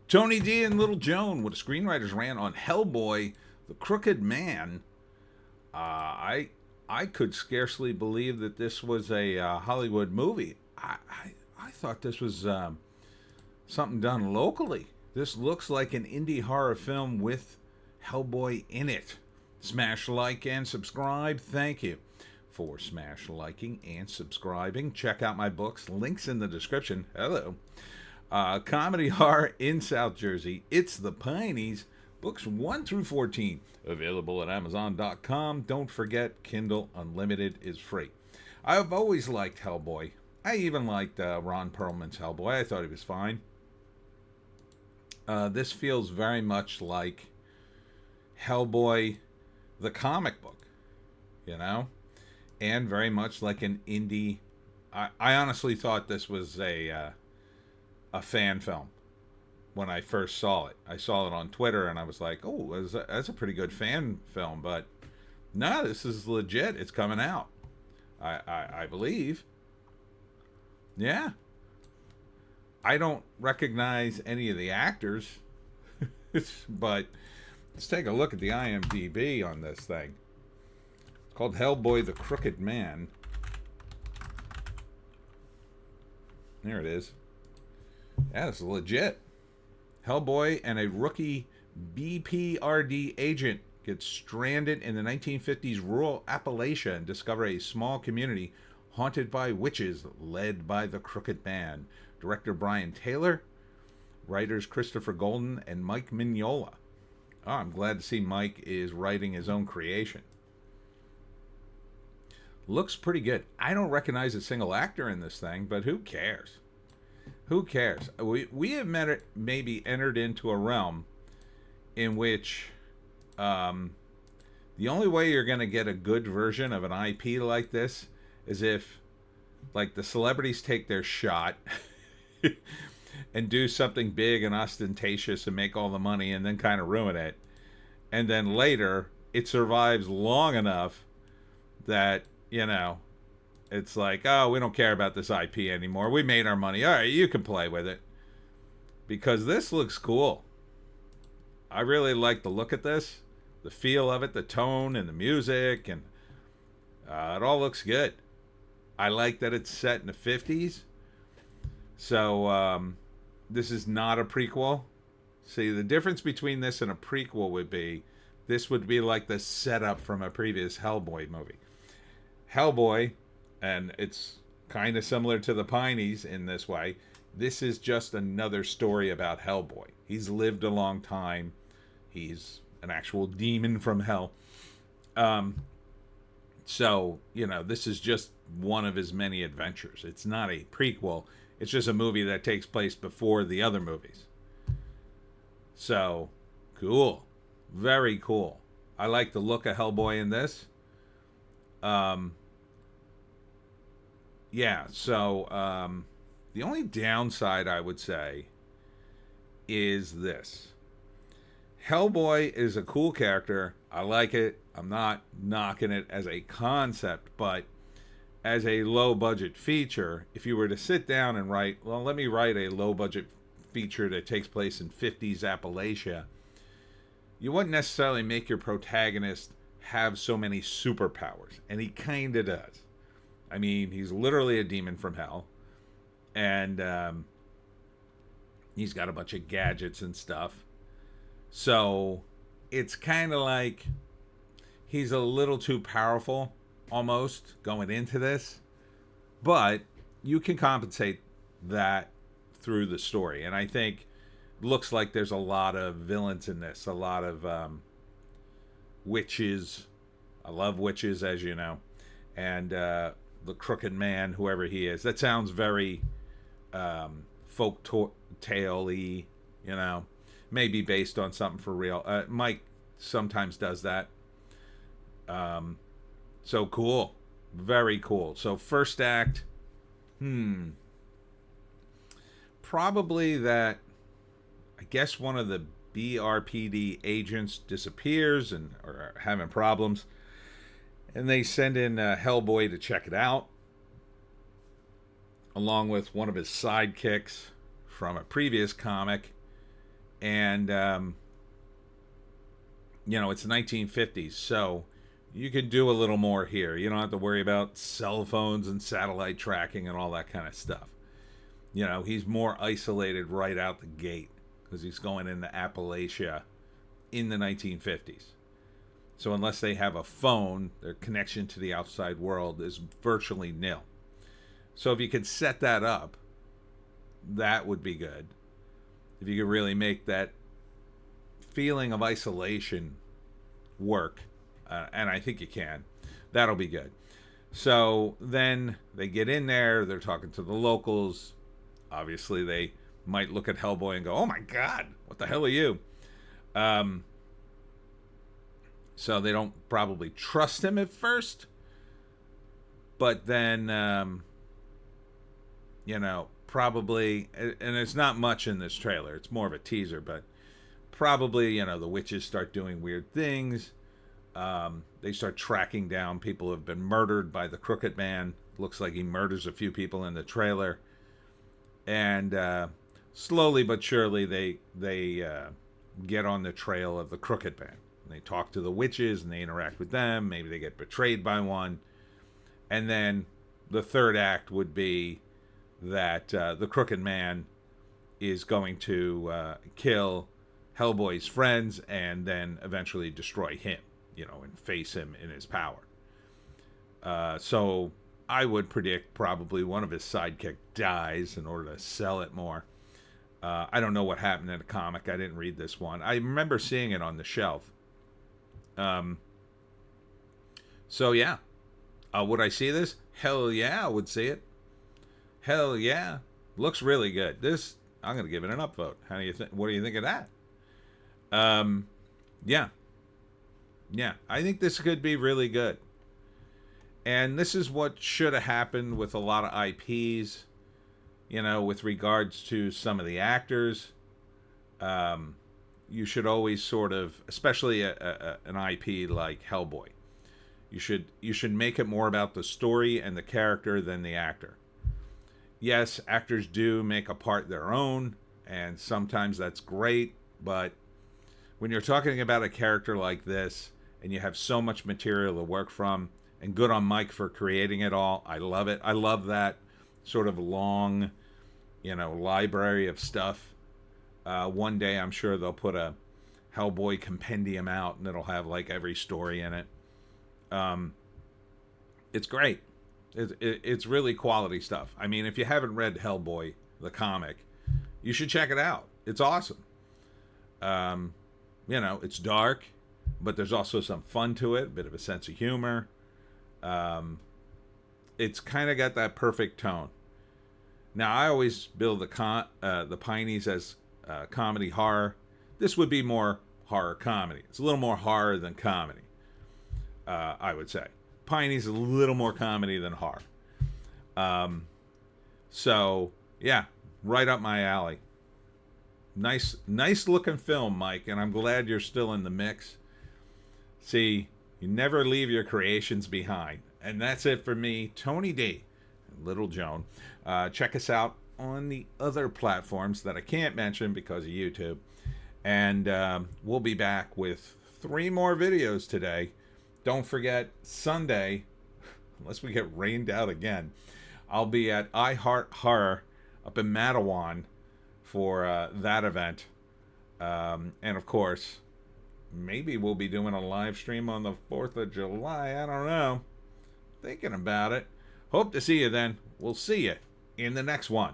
Tony D and Little Joan with a screenwriter's rant on Hellboy, the Crooked Man. I could scarcely believe that this was a Hollywood movie. I thought this was something done locally. This looks like an indie horror film with Hellboy in it. Smash like and subscribe. Thank you for smash liking and subscribing. Check out my books. Links in the description. Hello. Comedy horror in South Jersey. It's the Pineys. Books 1 through 14. Available at Amazon.com. Don't forget, Kindle Unlimited is free. I've always liked Hellboy. I even liked Ron Perlman's Hellboy. I thought he was fine. This feels very much like Hellboy, the comic book, you know? And very much like an indie... I honestly thought this was a fan film when I first saw it. I saw it on Twitter and I was like, oh, that's a pretty good fan film. But no, this is legit. It's coming out. I believe. Yeah. I don't recognize any of the actors. But let's take a look at the IMDb on this thing. It's called Hellboy the Crooked Man. There it is. Yeah, it's legit. Hellboy and a rookie BPRD agent get stranded in the 1950s rural Appalachia and discover a small community haunted by witches led by the Crooked Man. Director Brian Taylor, writers Christopher Golden and Mike Mignola. Oh, I'm glad to see Mike is writing his own creation. Looks pretty good. I don't recognize a single actor in this thing, but who cares? Who cares? We have maybe entered into a realm in which the only way you're going to get a good version of an IP like this is if, like, the celebrities take their shot and do something big and ostentatious and make all the money and then kind of ruin it. And then later, it survives long enough that, you know, it's like, oh, we don't care about this IP anymore. We made our money. All right, you can play with it. Because this looks cool. I really like the look at this. The feel of it, the tone and the music. And it all looks good. I like that it's set in the 50s. So, this is not a prequel. See, the difference between this and a prequel would be, this would be like the setup from a previous Hellboy movie. Hellboy... and it's kind of similar to the Pineys in this way. This is just another story about Hellboy. He's lived a long time. He's an actual demon from hell. So, you know, this is just one of his many adventures. It's not a prequel. It's just a movie that takes place before the other movies. So, cool. Very cool. I like the look of Hellboy in this. Yeah, so the only downside I would say is this. Hellboy is a cool character. I like it. I'm not knocking it as a concept, but as a low-budget feature, if you were to sit down and write, well, let me write a low-budget feature that takes place in 50s Appalachia, you wouldn't necessarily make your protagonist have so many superpowers, and he kind of does. I mean, he's literally a demon from hell. And he's got a bunch of gadgets and stuff. So it's kind of like he's a little too powerful, almost, going into this. But you can compensate that through the story. And I think it looks like there's a lot of villains in this. A lot of witches. I love witches, as you know. And... the Crooked Man, whoever he is. That sounds very folk tale-y, you know. Maybe based on something for real. Mike sometimes does that. So cool. Very cool. So first act, probably that, I guess one of the BRPD agents disappears and are having problems. And they send in Hellboy to check it out, along with one of his sidekicks from a previous comic. And it's 1950s, so you could do a little more here. You don't have to worry about cell phones and satellite tracking and all that kind of stuff. He's more isolated right out the gate because he's going into Appalachia in the 1950s. So unless they have a phone, their connection to the outside world is virtually nil. So if you could set that up, that would be good. If you could really make that feeling of isolation work, and I think you can, that'll be good. So then they get in there, they're talking to the locals. Obviously, they might look at Hellboy and go, "Oh my God, what the hell are you?" So they don't probably trust him at first, but then, probably, and it's not much in this trailer. It's more of a teaser, but probably, the witches start doing weird things. They start tracking down people who have been murdered by the Crooked Man. Looks like he murders a few people in the trailer. And slowly but surely, they get on the trail of the Crooked Man. And they talk to the witches, and they interact with them. Maybe they get betrayed by one. And then the third act would be that the Crooked Man is going to kill Hellboy's friends and then eventually destroy him, and face him in his power. So I would predict probably one of his sidekick dies in order to sell it more. I don't know what happened in the comic. I didn't read this one. I remember seeing it on the shelf. So yeah. Would I see this? Hell yeah, I would see it. Hell yeah. Looks really good. This, I'm going to give it an upvote. How do you think? What do you think of that? Yeah. Yeah, I think this could be really good. And this is what should have happened with a lot of IPs, with regards to some of the actors. You should always sort of, especially an IP like Hellboy, you should make it more about the story and the character than the actor. Yes, actors do make a part their own, and sometimes that's great, but when you're talking about a character like this, and you have so much material to work from, and good on Mike for creating it all. I love it. I love that sort of long, library of stuff. One day I'm sure they'll put a Hellboy compendium out, and it'll have like every story in it. It's great. It's really quality stuff. I mean, if you haven't read Hellboy, the comic, you should check it out. It's awesome. It's dark, but there's also some fun to it, a bit of a sense of humor. It's kind of got that perfect tone. Now, I always build the Pineys as comedy horror. This would be more horror comedy. It's a little more horror than comedy, I would say. Piney's a little more comedy than horror. So, yeah, right up my alley. Nice looking film, Mike, and I'm glad you're still in the mix. See, you never leave your creations behind. And that's it for me, Tony D, Little Joan. Check us out on the other platforms that I can't mention because of YouTube. And we'll be back with 3 more videos today. Don't forget, Sunday, unless we get rained out again, I'll be at I Heart Horror up in Matawan for that event. And of course, maybe we'll be doing a live stream on the 4th of July. I don't know. Thinking about it. Hope to see you then. We'll see you in the next one.